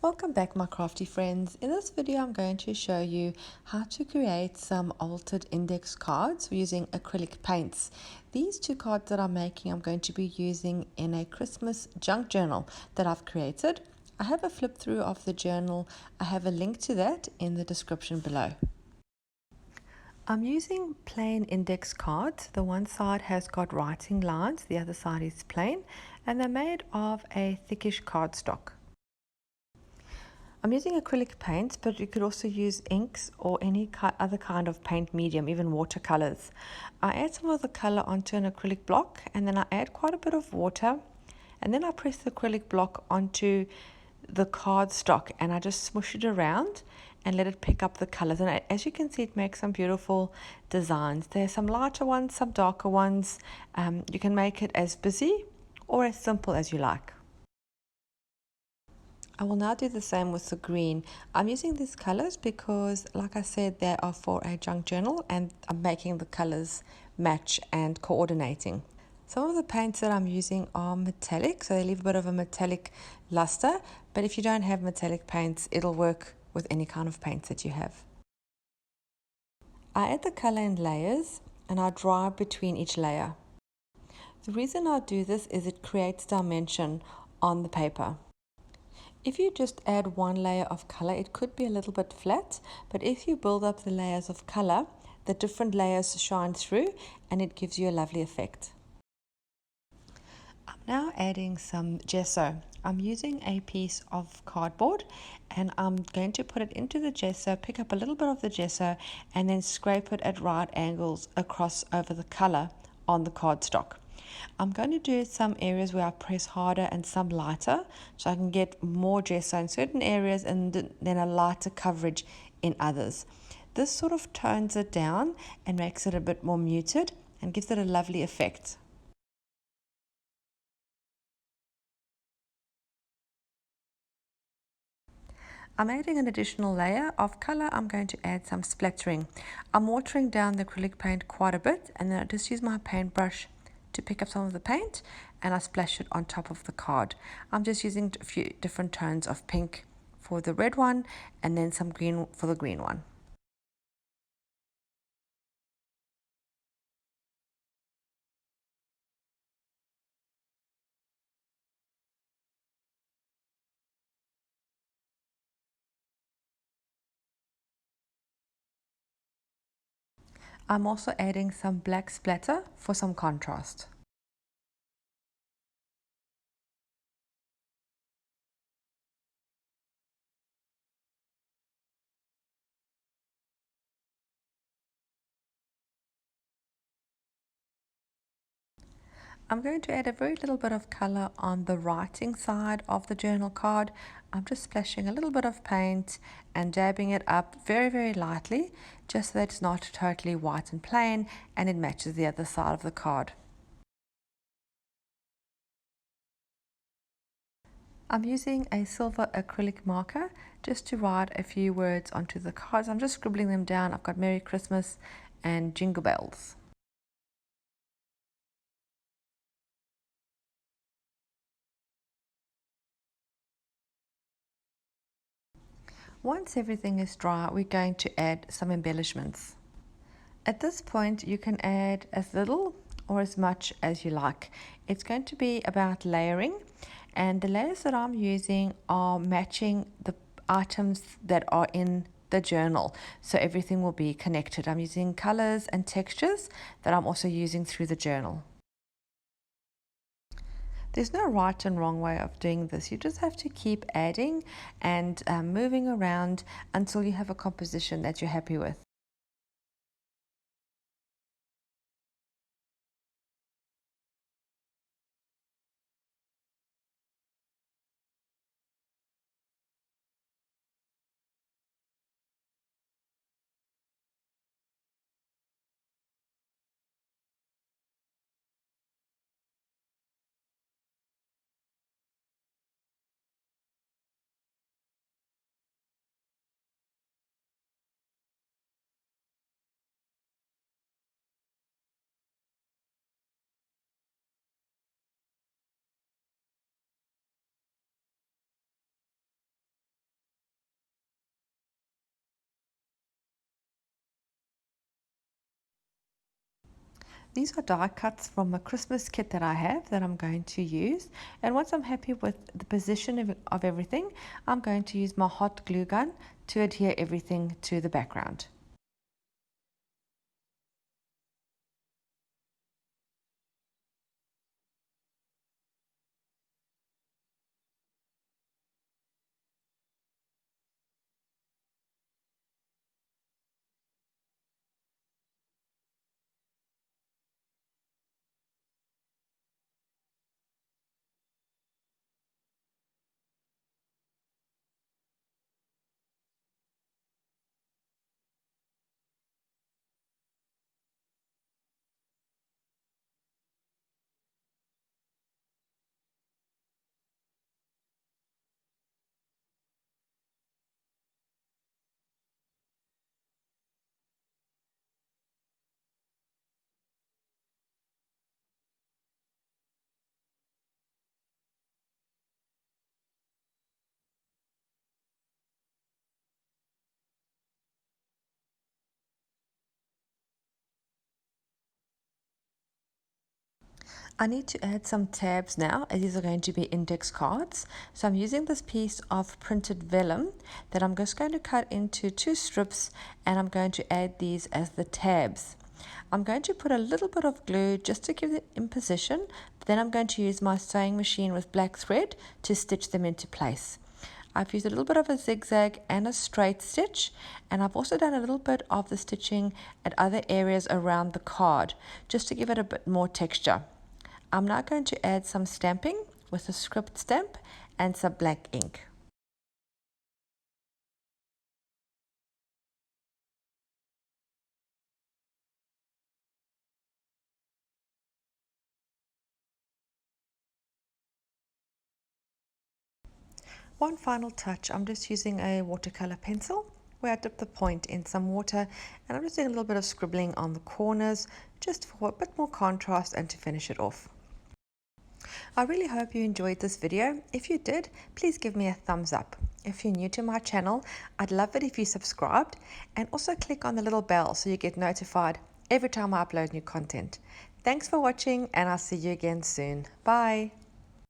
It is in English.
Welcome back, my crafty friends. In this video I'm going to show you how to create some altered index cards using acrylic paints. These two cards that I'm making I'm going to be using in a Christmas junk journal that I've created. I have a flip through of the journal. I have a link to that in the description below. I'm using plain index cards. The one side has got writing lines, the other side is plain, and they're made of a thickish cardstock. I'm using acrylic paints, but you could also use inks or any other kind of paint medium, even watercolors. I add some of the color onto an acrylic block, and then I add quite a bit of water, and then I press the acrylic block onto the cardstock and I just smush it around and let it pick up the colors. And as you can see, it makes some beautiful designs. There's some lighter ones, some darker ones. You can make it as busy or as simple as you like. I will now do the same with the green. I'm using these colors because, like I said, they are for a junk journal and I'm making the colors match and coordinating. Some of the paints that I'm using are metallic, so they leave a bit of a metallic luster, but if you don't have metallic paints, it'll work with any kind of paints that you have. I add the color in layers and I dry between each layer. The reason I do this is it creates dimension on the paper. If you just add one layer of color, it could be a little bit flat, but if you build up the layers of color, the different layers shine through and it gives you a lovely effect. I'm now adding some gesso. I'm using a piece of cardboard and I'm going to put it into the gesso, pick up a little bit of the gesso and then scrape it at right angles across over the color on the cardstock. I'm going to do some areas where I press harder and some lighter so I can get more gesso in certain areas and then a lighter coverage in others. This sort of tones it down and makes it a bit more muted and gives it a lovely effect. I'm adding an additional layer of color. I'm going to add some splattering. I'm watering down the acrylic paint quite a bit and then I just use my paintbrush to pick up some of the paint and I splash it on top of the card. I'm just using a few different tones of pink for the red one and then some green for the green one. I'm also adding some black splatter for some contrast. I'm going to add a very little bit of color on the writing side of the journal card. I'm just splashing a little bit of paint and dabbing it up very, very lightly, just so that it's not totally white and plain and it matches the other side of the card. I'm using a silver acrylic marker just to write a few words onto the cards. I'm just scribbling them down. I've got Merry Christmas and Jingle Bells. Once everything is dry, we're going to add some embellishments. At this point, you can add as little or as much as you like. It's going to be about layering, and the layers that I'm using are matching the items that are in the journal, so everything will be connected. I'm using colors and textures that I'm also using through the journal. There's no right and wrong way of doing this. You just have to keep adding and moving around until you have a composition that you're happy with. These are die cuts from a Christmas kit that I have that I'm going to use. And once I'm happy with the position of everything, I'm going to use my hot glue gun to adhere everything to the background. I need to add some tabs now, as these are going to be index cards. So I'm using this piece of printed vellum that I'm just going to cut into 2 strips, and I'm going to add these as the tabs. I'm going to put a little bit of glue just to give it in position. Then I'm going to use my sewing machine with black thread to stitch them into place. I've used a little bit of a zigzag and a straight stitch, and I've also done a little bit of the stitching at other areas around the card just to give it a bit more texture. I'm now going to add some stamping with a script stamp and some black ink. One final touch, I'm just using a watercolor pencil where I dip the point in some water, and I'm just doing a little bit of scribbling on the corners just for a bit more contrast and to finish it off. I really hope you enjoyed this video. If you did, please give me a thumbs up. If you're new to my channel, I'd love it if you subscribed, and also click on the little bell so you get notified every time I upload new content. Thanks for watching, and I'll see you again soon. Bye.